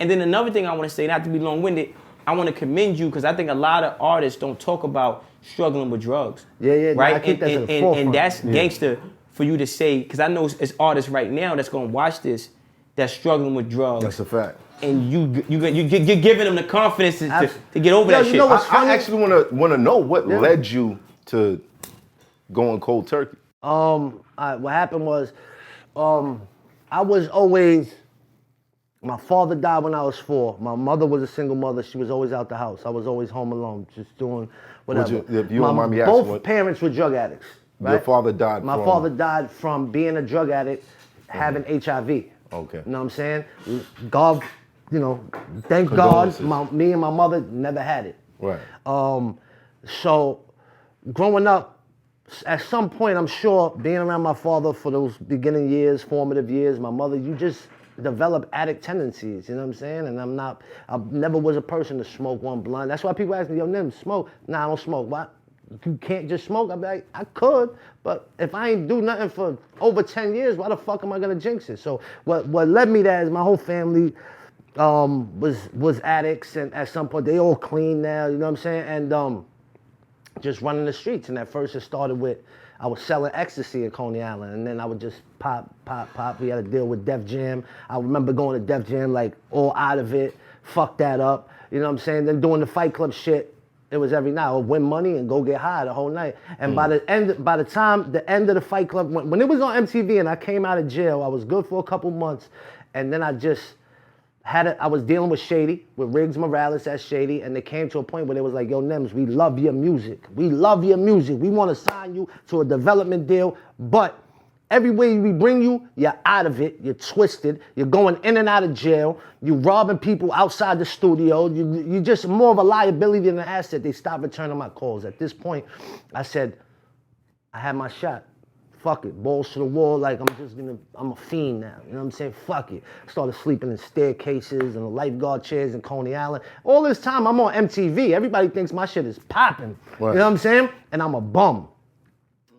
And then another thing I want to say, not to be long-winded, I want to commend you because I think a lot of artists don't talk about struggling with drugs. Yeah, right? I keep that to the forefront. And that's gangster for you to say, because I know it's artists right now that's gonna watch this that's struggling with drugs. That's a fact. And you're giving them the confidence to get over that shit. You know what's funny? I actually want to know what led you to going cold turkey. What happened was, I was always. My father died when I was 4. My mother was a single mother. She was always out the house. I was always home alone, just doing whatever. If you don't mind me asking, both parents were drug addicts. Right? Your father died My father died from being a drug addict, having HIV. Okay. You know what I'm saying? God, thank God, me and my mother never had it. Right. So, growing up, at some point, I'm sure, being around my father for those beginning years, formative years, my mother, you just develop addict tendencies, you know what I'm saying? And I never was a person to smoke one blunt. That's why people ask me, yo, Nim, smoke? Nah, I don't smoke. Why? You can't just smoke? I'm like, I could, but if I ain't do nothing for over 10 years, why the fuck am I gonna jinx it? So what led me there is my whole family was addicts, and at some point, they all clean now, you know what I'm saying? And just running the streets. And at first it started with, I was selling ecstasy at Coney Island, and then I would just pop. We had to deal with Def Jam. I remember going to Def Jam like all out of it, fuck that up, you know what I'm saying? Then doing the Fight Club shit, it was every night. I would win money and go get high the whole night. And by the end of the Fight Club, when it was on MTV and I came out of jail, I was good for a couple months, and then I just I was dealing with Shady, with Riggs Morales at Shady, and they came to a point where they was like, yo, Nems, we love your music. We love your music. We want to sign you to a development deal, but everywhere we bring you, you're out of it. You're twisted. You're going in and out of jail. You're robbing people outside the studio. You're just more of a liability than an asset. They stopped returning my calls. At this point, I said, I had my shot. Fuck it, balls to the wall, like I'm a fiend now, you know what I'm saying? Fuck it. Started sleeping in staircases and the lifeguard chairs in Coney Island. All this time, I'm on MTV. Everybody thinks my shit is popping, right. You know what I'm saying? And I'm a bum.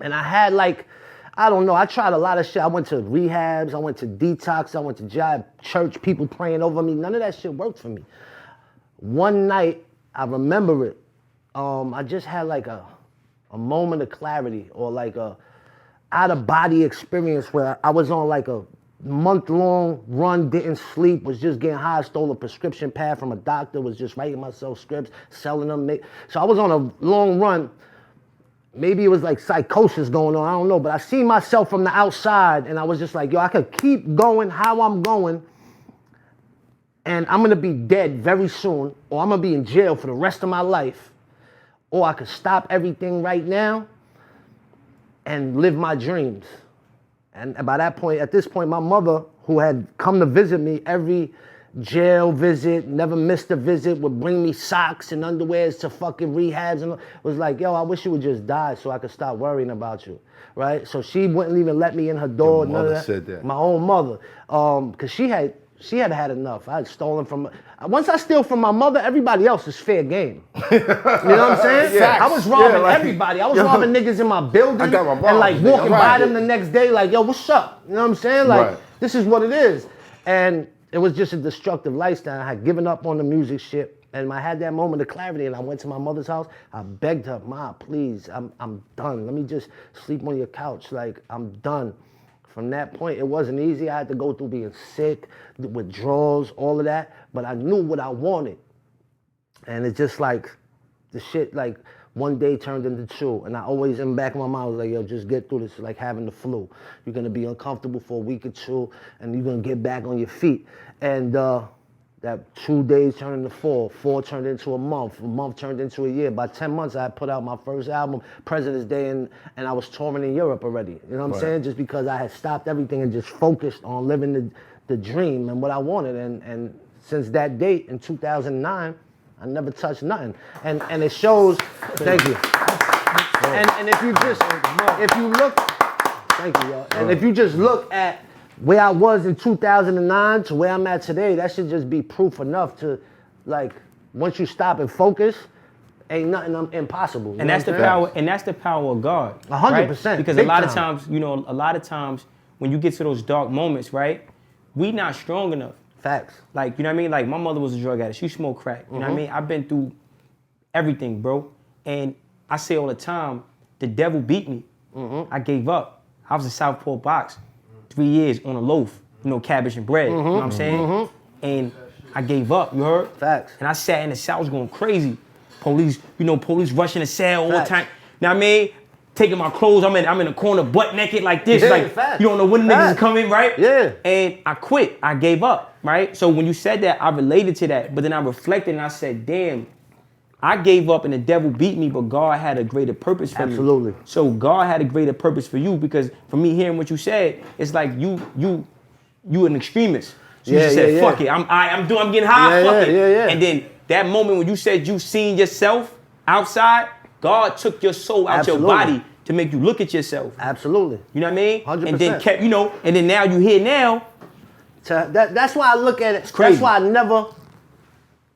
And I had I tried a lot of shit. I went to rehabs, I went to detox, I went to jive church, people praying over me. None of that shit worked for me. One night, I remember it, I just had like a moment of clarity, or like a out-of-body experience where I was on like a month-long run, didn't sleep, was just getting high, stole a prescription pad from a doctor, was just writing myself scripts, selling them. So I was on a long run. Maybe it was like psychosis going on, I don't know, but I seen myself from the outside, and I was just like, yo, I could keep going how I'm going, and I'm gonna be dead very soon, or I'm gonna be in jail for the rest of my life, or I could stop everything right now and live my dreams. And by that point, at this point, my mother, who had come to visit me every jail visit, never missed a visit, would bring me socks and underwears to fucking rehabs, and was like, yo, I wish you would just die so I could stop worrying about you, right? So she wouldn't even let me in her door. Your mother said that. My own mother, because she had had enough. I had stolen from. Once I steal from my mother, everybody else is fair game. You know what I'm saying? Yeah. I was robbing everybody. I was robbing niggas in my building, I got my mom, and like walking by right. them the next day, like, yo, what's up? You know what I'm saying? Like, Right. this is what it is. And it was just a destructive lifestyle. I had given up on the music shit, and I had that moment of clarity, and I went to my mother's house. I begged her, Ma, please, I'm done. Let me just sleep on your couch. Like, I'm done. From that point, it wasn't easy. I had to go through being sick, withdrawals, all of that. But I knew what I wanted. And it's just like, the shit, like, one day turned into two. And I always, in the back of my mind, was like, yo, just get through this. It's like having the flu. You're going to be uncomfortable for a week or two, and you're going to get back on your feet. And that 2 days turned into 4. 4 turned into a month turned into a year. By 10 months, I had put out my first album, President's Day, and I was touring in Europe already. You know what I'm saying? Just because I had stopped everything and just focused on living the dream and what I wanted. And since that date in 2009, I never touched nothing. And it shows, thank you. And if you look, thank you, y'all. And if you just look at where I was in 2009 to where I'm at today, that should just be proof enough to, like, once you stop and focus, ain't nothing impossible. And that's the power. And that's the power of God. 100%. Because a lot of times when you get to those dark moments, right, we not strong enough. Facts. Like, you know what I mean? Like, my mother was a drug addict. She smoked crack. You know what I mean? I've been through everything, bro. And I say all the time, the devil beat me. I gave up. I was in Southport Box 3 years on a loaf, cabbage and bread. You know what I'm saying? And I gave up, you heard? Facts. And I sat in the cell, I was going crazy. Police rushing the cell all the Facts. time. You know what I mean? Taking my clothes, I'm in the corner butt naked like this. Yeah, like, facts. you don't know when the niggas Facts. is coming, right? Yeah. And I quit. I gave up, right? So when you said that, I related to that. But then I reflected and I said, damn, I gave up and the devil beat me, but God had a greater purpose for me. Absolutely. So God had a greater purpose for you, because for me hearing what you said, it's like you an extremist. So you Yeah, just said, yeah, fuck yeah. it, I'm getting high, Yeah, fuck yeah, it. yeah, yeah. And then that moment when you said you seen yourself outside, God took your soul out Absolutely. your body to make you look at yourself. Absolutely. You know what I mean? 100%. And then kept, and then now you here now. That's why I look at it. crazy. That's why I never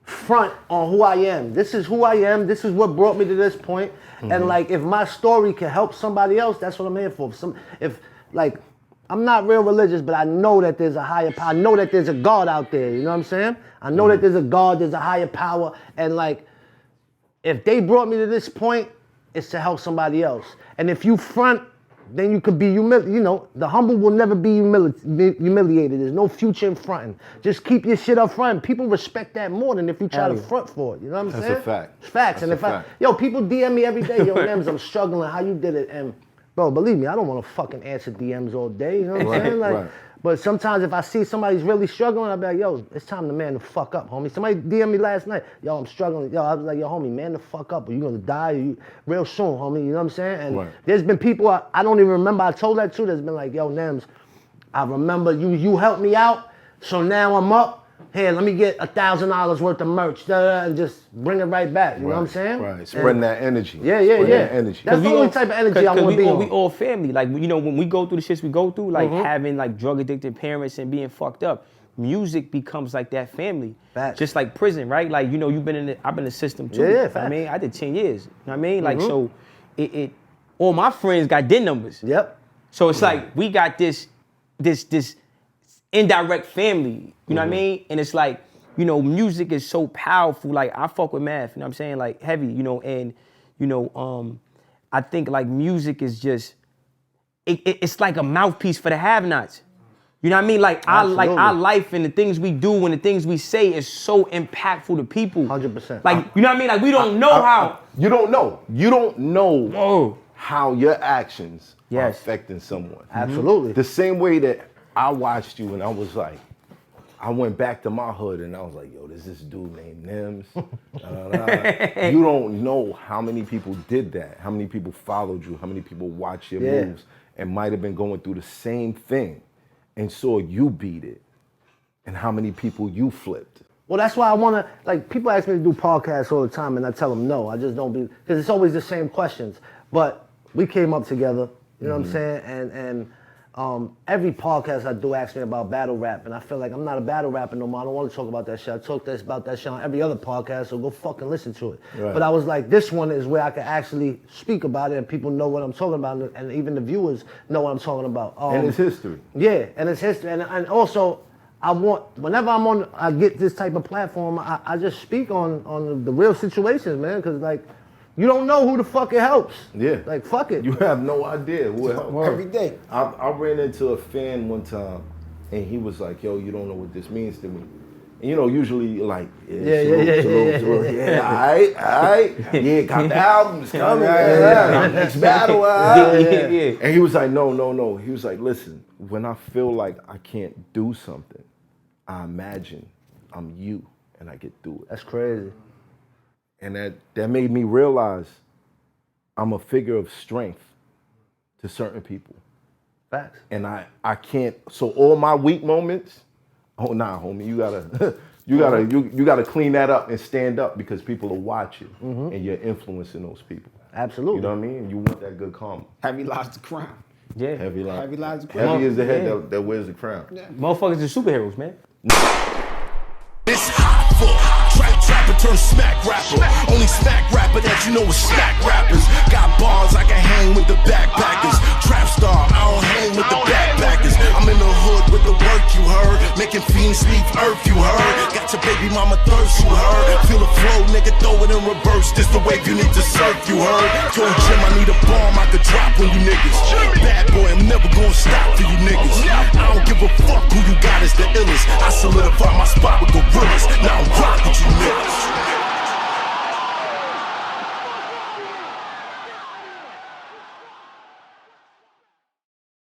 front on who I am. This is who I am. This is what brought me to this point. And like, if my story can help somebody else, that's what I'm here for. I'm not real religious, but I know that there's a higher power. I know that there's a God out there. You know what I'm saying? I know that there's a God, there's a higher power. And like, if they brought me to this point, it's to help somebody else. And if you front, then you could be the humble will never be humiliated. There's no future in fronting. Just keep your shit up front. People respect that more than if you try to front for it. You know what I'm saying? That's a fact. It's facts. That's And a fact. people DM me every day, yo, Nems, I'm struggling, how you did it? And bro, believe me, I don't want to fucking answer DMs all day. You know what I'm saying? Like, right. But sometimes if I see somebody's really struggling, I'll be like, yo, it's time to man the fuck up, homie. Somebody DM me last night, yo, I'm struggling. Yo, I was like, yo, homie, man the fuck up, or you gonna die real soon, homie. You know what I'm saying? And there's been people I don't even remember I told that to, that's been like, yo, Nems, I remember you helped me out, so now I'm up. Here, let me get $1,000 worth of merch, and just bring it right back. You know what I'm saying? Right, spreading that energy. Yeah. That energy. That's the only type of energy I want to be on. We all family. Like, when we go through the shits we go through, like having like drug addicted parents and being fucked up, music becomes like that family. Facts. Just like prison, right? Like, you've been I've been in the system too. Yeah, You know what facts. I mean, I did 10 years. You know what I mean? Like, so all my friends got DIN numbers. Yep. So it's like we got this indirect family. You know what I mean? And it's like, music is so powerful. Like, I fuck with math, you know what I'm saying? Like, heavy, and, I think like music is just, it's like a mouthpiece for the have-nots. You know what I mean? Like, our life and the things we do and the things we say is so impactful to people. 100%. Like, you know what I mean? Like, we don't know how. You don't know. You don't know Whoa. how your actions are Yes. affecting someone. Absolutely. The same way that I watched you and I was like, I went back to my hood and I was like, yo, there's this dude named Nems. You don't know how many people did that, how many people followed you, how many people watched your moves and might have been going through the same thing and saw you beat it, and how many people you flipped. Well, that's why I want to, like, people ask me to do podcasts all the time and I tell them no. I just don't be, because it's always the same questions. But we came up together, you know what I'm saying? And every podcast I do asks me about battle rap, and I feel like I'm not a battle rapper no more. I don't want to talk about that shit. I talk about that shit on every other podcast, so go fucking listen to it. Right. But I was like, this one is where I can actually speak about it and people know what I'm talking about, and even the viewers know what I'm talking about. And it's history. Yeah, and it's history. And also, whenever I get this type of platform, I just speak on the real situations, man, because like, you don't know who the fuck it helps. Yeah. Like, fuck it. You have no idea who it helped. Every day. I ran into a fan one time and he was like, yo, you don't know what this means to me. And usually like, salute. Yeah, all right. Yeah, got the albums coming. Next battle. Yeah. And he was like, no. He was like, listen, when I feel like I can't do something, I imagine I'm you and I get through it. That's crazy. And that made me realize I'm a figure of strength to certain people. Facts. And I can't, so all my weak moments, oh nah, homie, you gotta clean that up and stand up because people are watching and you're influencing those people. Absolutely. You know what I mean? You want that good karma. Heavy lies the crown. Yeah. Heavy lies the crown. Heavy is the head Yeah. that wears the crown. Motherfuckers are superheroes, man. It's hot for trap turn smack rapper. Only smack rapper that you know is smack rappers. Got bars, I can hang with the backpackers. Trap star, I don't hang with the backpackers. I'm in the hood with the work, you heard. Making fiends leave earth, you heard. Got your baby mama thirst, you heard. Feel the flow, nigga, throw it in reverse. This the wave you need to surf, you heard. Told Jim I need a bomb I could drop on you niggas. Bad boy, I'm never gonna stop for you niggas. I don't give a fuck who you got is the illest. I solidify my spot with gorillas. Now I'm rock with you niggas.